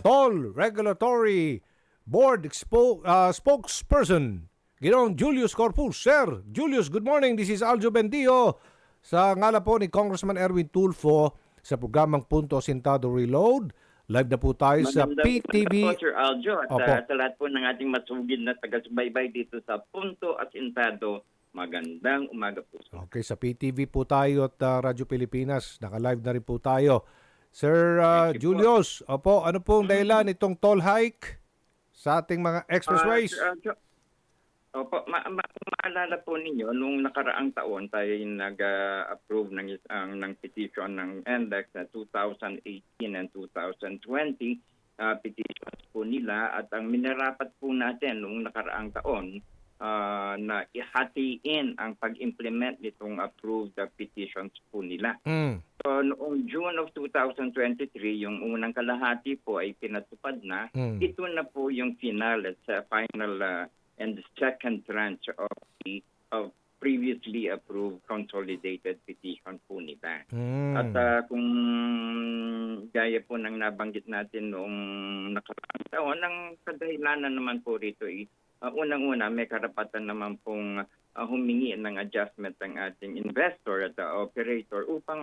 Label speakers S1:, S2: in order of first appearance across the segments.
S1: Toll Regulatory Board spokesperson, Ginoong Julius Corpus. Sir Julius, good morning. This is Aljo Bendio sa ngala po ni Congressman Erwin Tulfo sa programang Punto Asintado Reload. Live na po tayo sa PTV.
S2: Po, Sir Aljo, at
S1: Opo.
S2: sa lahat po ng ating masugid na taga-subaybay dito sa Punto Asintado, magandang umaga po.
S1: Okay, sa PTV po tayo at Radyo Pilipinas. Naka-live na rin po tayo. Sir
S2: Thank you
S1: Julius, opo, ano pong dahilan itong toll hike sa ating mga expressways?
S2: Sir Aljo, opo, maalala po ninyo, nung nakaraang taon tayo yung nag-approve ng petition ng NLEX na 2018 and 2020 petitions po nila, at ang minarapat po natin nung nakaraang taon na ihatiin ang pag-implement nitong approved petitions po nila. So noong June of 2023, yung unang kalahati po ay pinatupad na. Ito na po yung final at final and the second tranche of the previously approved consolidated petition po nila. At kung gaya po ng nabanggit natin noong nakaraang taon, ang kadahilanan naman po rito ay unang-una may karapatan naman pong humingi ng adjustment ng ating investor at operator upang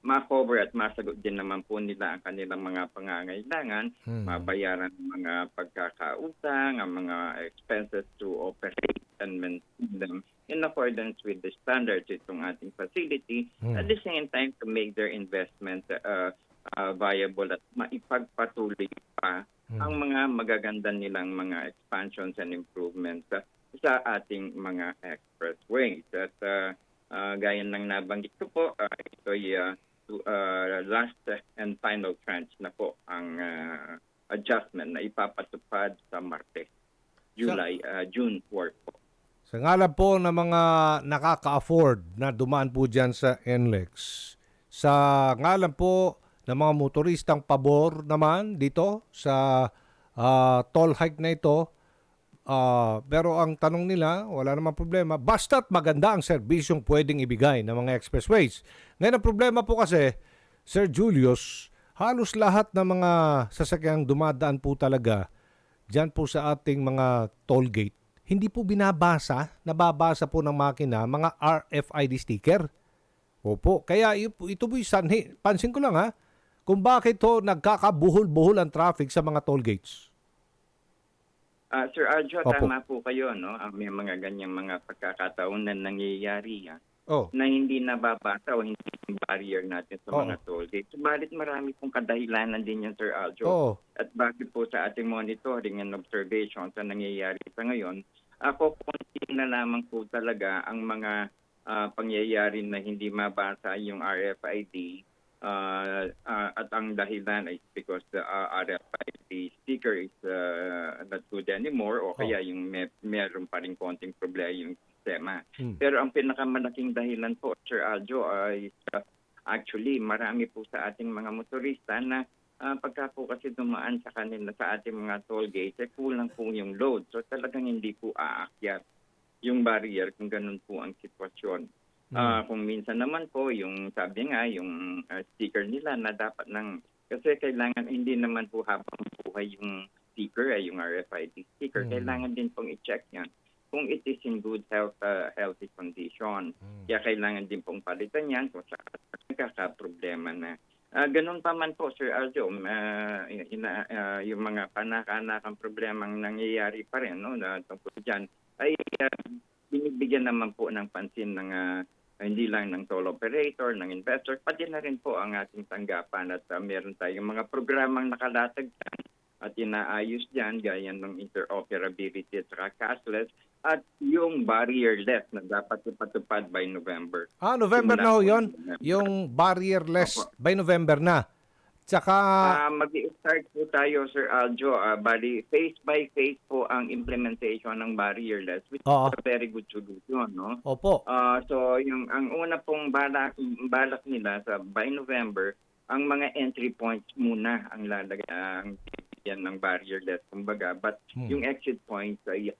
S2: ma-cover at masagot din naman po nila ang kanilang mga pangangailangan, mabayaran ng mga pagkakautang, ang mga expenses to operate and maintain them in accordance with the standards itong ating facility, at the same time to make their investment viable at maipagpatuloy pa ang mga magaganda nilang mga expansions and improvements sa ating mga expressways. At gaya ng nabanggit ko po, ito ay last and final tranche na po ang adjustment na ipapatupad sa Martes, June 4 po.
S1: Sa ngalan po ng mga nakaka-afford na dumaan po dyan sa NLEX, sa ngalan po ng mga motoristang pabor naman dito sa toll hike na ito, pero ang tanong nila, wala namang problema, basta't maganda ang serbisyong pwedeng ibigay ng mga expressways. Ngayon ang problema po kasi, Sir Julius, halos lahat ng mga sasakyang dumadaan po talaga dyan po sa ating mga toll gate, hindi po nababasa po ng makina mga RFID sticker. Opo, kaya ito po yung sanhi. Pansin ko lang kung bakit nagkakabuhol-buhol ang traffic sa mga toll gates.
S2: Sir Aljo,
S1: Opo.
S2: tama po kayo, no? May mga ganyang mga pagkakataon na nangyayari
S1: Oh.
S2: na hindi nababasa o hindi yung barrier natin sa
S1: Oo.
S2: mga toll gates. Subalit marami pong kadahilanan din yan, Sir Aljo.
S1: Oo.
S2: At bakit po sa ating monitoring and observation sa nangyayari sa ngayon, konti na lamang po talaga ang mga pangyayari na hindi mabasa yung RFID. At ang dahilan ay because the RFID sticker is not good anymore, o kaya yung meron pa rin konting problema yung sistema. Pero ang pinakamalaking dahilan po, Sir Aljo, ay actually marami po sa ating mga motorista na pagka po kasi dumaan sa kanila sa ating mga toll gates, kulang po yung load. So talagang hindi po aakyat yung barrier kung ganun po ang sitwasyon. Kung minsan naman po, yung sabi nga, yung sticker nila na dapat kasi kailangan, hindi naman po habang buhay yung sticker, yung RFID sticker, kailangan din pong i-check yan kung it is in good healthy condition. Kaya kailangan din pong palitan yan kung sa nagkakaproblema na. Ganun pa man po, Sir Aljo, yung mga panak-anakang problemang nangyayari pa rin, no, na tungkol dyan, ay binibigyan naman po ng pansin ng hindi lang ng toll operator, ng investor, pati na rin po ang ating tanggapan, at meron tayong mga programang nakalatag dyan at inaayos dyan, gaya ng interoperability at saka cashless, at yung barrierless na dapat ipatupad by November.
S1: November na ho yun? Yung barrierless by November na. Tsaka
S2: mag-i-start po tayo, Sir Aljo. Bali, phase by phase po ang implementation ng barrierless, which is a very good solution, no?
S1: Opo.
S2: So, ang una pong balak nila sa by November, ang mga entry points muna ang bibigyan ng barrierless, kumbaga. But yung exit points ay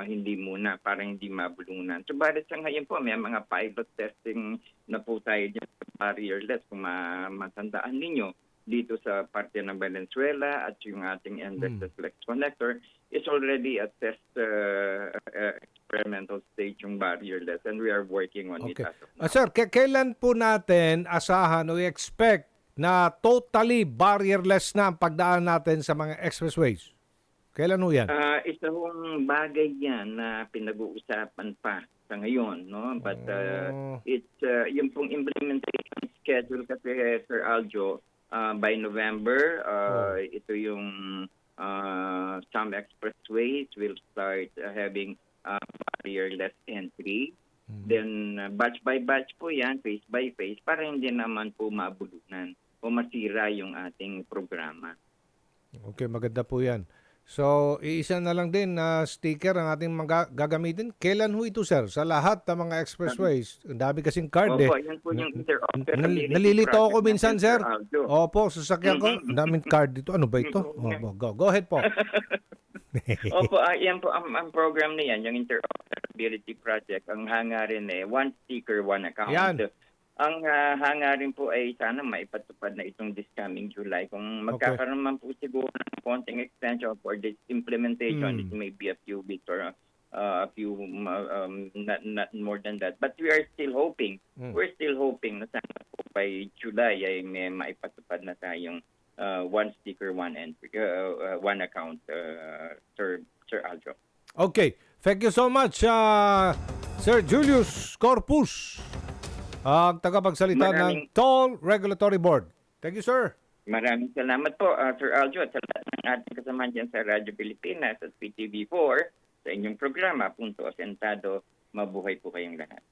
S2: hindi muna, para hindi mabulunan. So, balit sa ngayon po, may mga pilot testing na po tayo dyan sa barrierless. Kung matandaan ninyo, dito sa parte ng Valenzuela at yung ating NLEX Flex Connector is already at test experimental stage yung barrierless, and we are working on it
S1: Okay.
S2: as of now.
S1: Sir, kailan po natin asahan o expect na totally barrierless na ang pagdaan natin sa mga expressways? Kailan ho yan?
S2: Isa hong bagay yan na pinag-uusapan pa sa ngayon, no? But it's yung pong implementation schedule kasi, Sir Aljo, by November, ito yung some expressways will start having barrierless entry. Then batch by batch po yan, phase by phase, para hindi naman po mabulunan o masira yung ating programa.
S1: Okay, maganda po yan. So, iisa na lang din na sticker ang ating gagamitin. Kailan ho ito, sir? Sa lahat ng mga expressways. Ang dami kasing card eh.
S2: Opo, yan po yung interoperability
S1: Nalilito ako
S2: project
S1: minsan,
S2: natin,
S1: sir.
S2: Aljo.
S1: Opo, sasakyan ko. Ang daming card dito. Ano ba ito? Go ahead po.
S2: Opo, yan po ang program na yan, yung interoperability project. Ang hangarin one sticker, one account.
S1: Yan.
S2: Ang hangarin po ay sana maipatupad na itong this coming July. Kung magkakaroon man po siguro ng konting extension for this implementation, it may be a few weeks or a few, not more than that. But we are still hoping. We're still hoping na sana po by July ay may maipatupad na tayong one sticker, one entry, one account, Sir Aljo.
S1: Okay. Thank you so much, Sir Julius Corpus, ang tagapagsalita ng Toll Regulatory Board. Thank you, sir.
S2: Maraming salamat po, Sir Aljo, at sa lahat ng ating kasamahan dyan sa Radyo Pilipinas at PTV4 sa inyong programa, Punto Asentado. Mabuhay po kayong lahat.